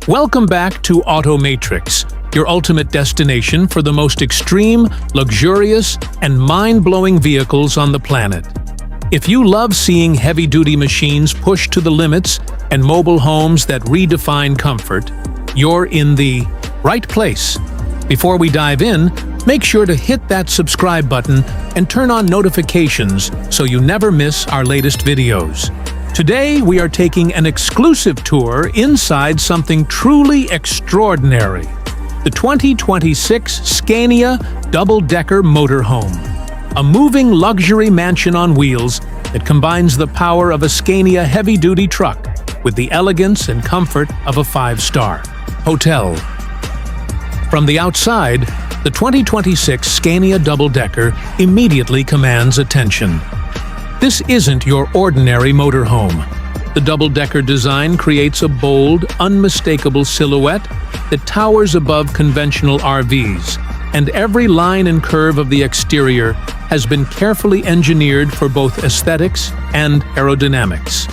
Welcome back to AutoMatrix, your ultimate destination for the most extreme, luxurious, and mind-blowing vehicles on the planet. If you love seeing heavy-duty machines pushed to the limits and mobile homes that redefine comfort, you're in the right place. Before we dive in, make sure to hit that subscribe button and turn on notifications so you never miss our latest videos. Today, we are taking an exclusive tour inside something truly extraordinary: the 2026 Scania Double Decker MotorHome, a moving luxury mansion on wheels that combines the power of a Scania heavy-duty truck with the elegance and comfort of a five-star hotel. From the outside, the 2026 Scania Double Decker immediately commands attention. This isn't your ordinary motorhome. The double-decker design creates a bold, unmistakable silhouette that towers above conventional RVs, and every line and curve of the exterior has been carefully engineered for both aesthetics and aerodynamics.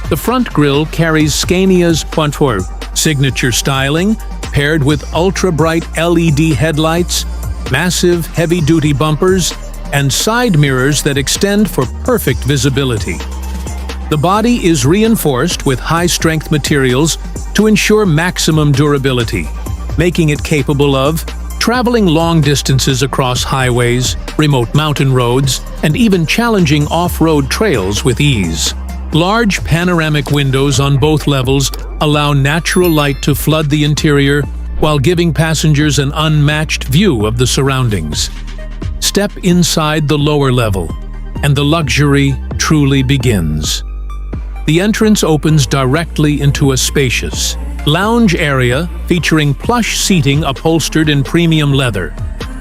The front grille carries Scania's Pointeur signature styling, paired with ultra-bright LED headlights, massive heavy-duty bumpers, and side mirrors that extend for perfect visibility. The body is reinforced with high-strength materials to ensure maximum durability, making it capable of traveling long distances across highways, remote mountain roads, and even challenging off-road trails with ease. Large panoramic windows on both levels allow natural light to flood the interior while giving passengers an unmatched view of the surroundings. Step inside the lower level, and the luxury truly begins. The entrance opens directly into a spacious lounge area featuring plush seating upholstered in premium leather,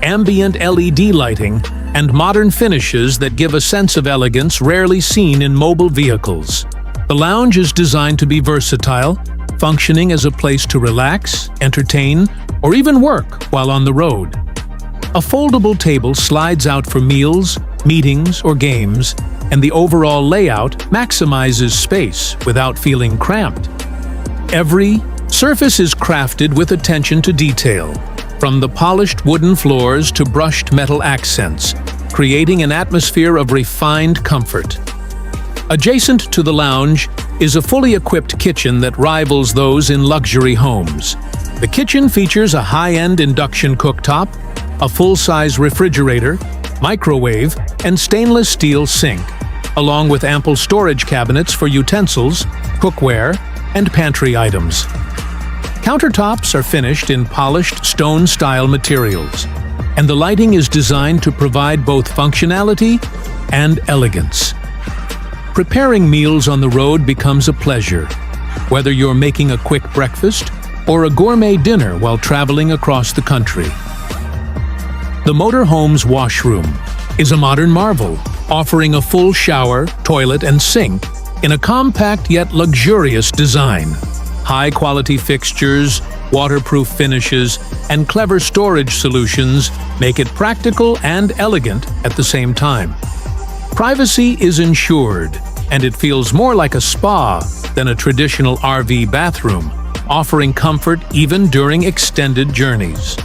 ambient LED lighting, and modern finishes that give a sense of elegance rarely seen in mobile vehicles. The lounge is designed to be versatile, functioning as a place to relax, entertain, or even work while on the road. A foldable table slides out for meals, meetings, or games, and the overall layout maximizes space without feeling cramped. Every surface is crafted with attention to detail, from the polished wooden floors to brushed metal accents, creating an atmosphere of refined comfort. Adjacent to the lounge is a fully equipped kitchen that rivals those in luxury homes. The kitchen features a high-end induction cooktop, a full-size refrigerator, microwave, and stainless steel sink, along with ample storage cabinets for utensils, cookware, and pantry items. Countertops are finished in polished stone-style materials, and the lighting is designed to provide both functionality and elegance. Preparing meals on the road becomes a pleasure, whether you're making a quick breakfast or a gourmet dinner while traveling across the country. The motorhome's washroom is a modern marvel, offering a full shower, toilet, and sink in a compact yet luxurious design. High-quality fixtures, waterproof finishes, and clever storage solutions make it practical and elegant at the same time. Privacy is ensured, and it feels more like a spa than a traditional RV bathroom, offering comfort even during extended journeys.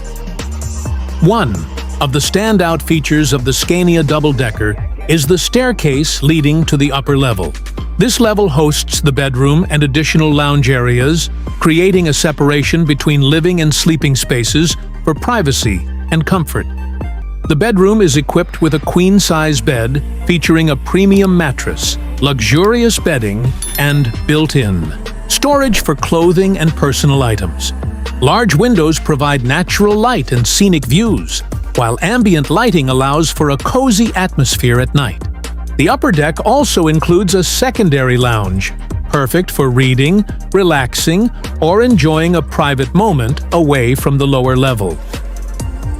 One of the standout features of the Scania Double Decker is the staircase leading to the upper level. This level hosts the bedroom and additional lounge areas, creating a separation between living and sleeping spaces for privacy and comfort. The bedroom is equipped with a queen-size bed featuring a premium mattress, luxurious bedding, and built-in storage for clothing and personal items. Large windows provide natural light and scenic views, while ambient lighting allows for a cozy atmosphere at night. The upper deck also includes a secondary lounge, perfect for reading, relaxing, or enjoying a private moment away from the lower level.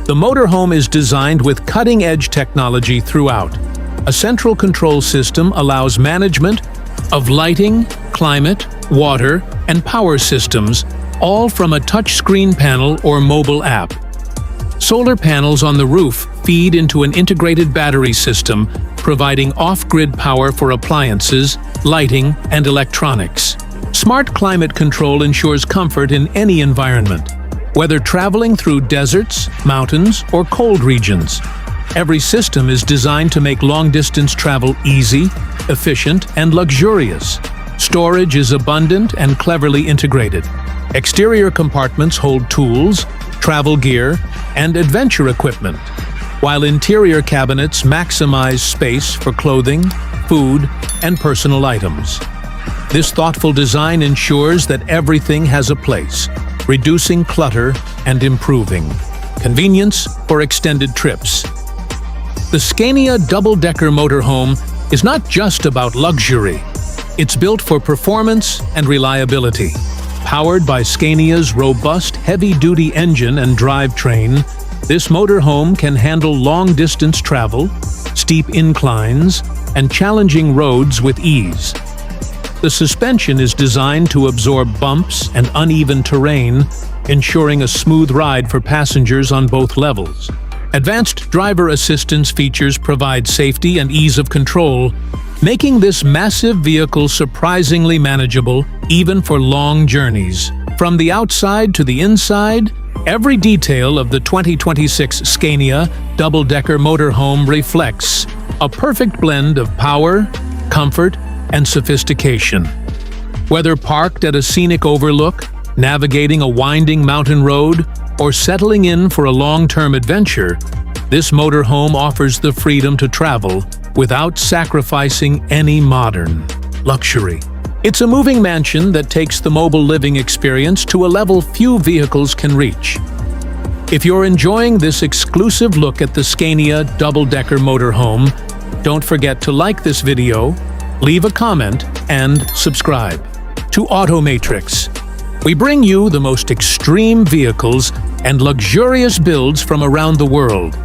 The motorhome is designed with cutting-edge technology throughout. A central control system allows management of lighting, climate, water, and power systems, all from a touchscreen panel or mobile app. Solar panels on the roof feed into an integrated battery system, providing off-grid power for appliances, lighting, and electronics. Smart climate control ensures comfort in any environment, whether traveling through deserts, mountains, or cold regions. Every system is designed to make long-distance travel easy, efficient, and luxurious. Storage is abundant and cleverly integrated. Exterior compartments hold tools, travel gear, and adventure equipment, while interior cabinets maximize space for clothing, food, and personal items. This thoughtful design ensures that everything has a place, reducing clutter and improving convenience for extended trips. The Scania Double Decker MotorHome is not just about luxury. It's built for performance and reliability. Powered by Scania's robust heavy-duty engine and drivetrain, this motorhome can handle long-distance travel, steep inclines, and challenging roads with ease. The suspension is designed to absorb bumps and uneven terrain, ensuring a smooth ride for passengers on both levels. Advanced driver assistance features provide safety and ease of control, making this massive vehicle surprisingly manageable even for long journeys. From the outside to the inside, every detail of the 2026 Scania Double Decker MotorHome reflects a perfect blend of power, comfort, and sophistication. Whether parked at a scenic overlook, navigating a winding mountain road, or settling in for a long-term adventure, this motorhome offers the freedom to travel without sacrificing any modern luxury. It's a moving mansion that takes the mobile living experience to a level few vehicles can reach. If you're enjoying this exclusive look at the Scania Double Decker MotorHome, don't forget to like this video, leave a comment, and subscribe to AutoMatrix. We bring you the most extreme vehicles and luxurious builds from around the world,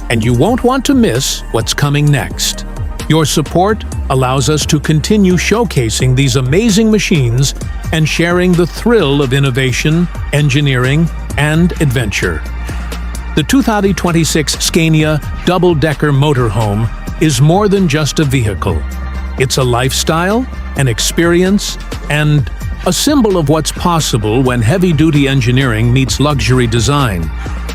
and you won't want to miss what's coming next. Your support allows us to continue showcasing these amazing machines and sharing the thrill of innovation, engineering, and adventure. The 2026 Scania Double Decker MotorHome is more than just a vehicle. It's a lifestyle, an experience, and a symbol of what's possible when heavy-duty engineering meets luxury design.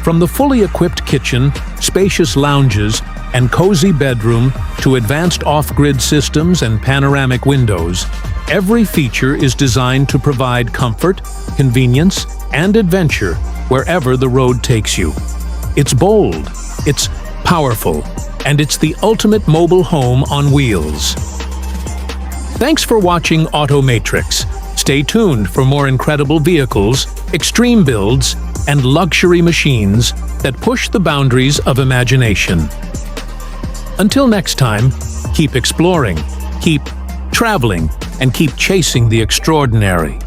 From the fully equipped kitchen, spacious lounges, and cozy bedroom to advanced off-grid systems and panoramic windows, every feature is designed to provide comfort, convenience, and adventure wherever the road takes you. It's bold, it's powerful, and it's the ultimate mobile home on wheels. Thanks for watching AutoMatrix. Stay tuned for more incredible vehicles, extreme builds, and luxury machines that push the boundaries of imagination. Until next time, keep exploring, keep traveling, and keep chasing the extraordinary.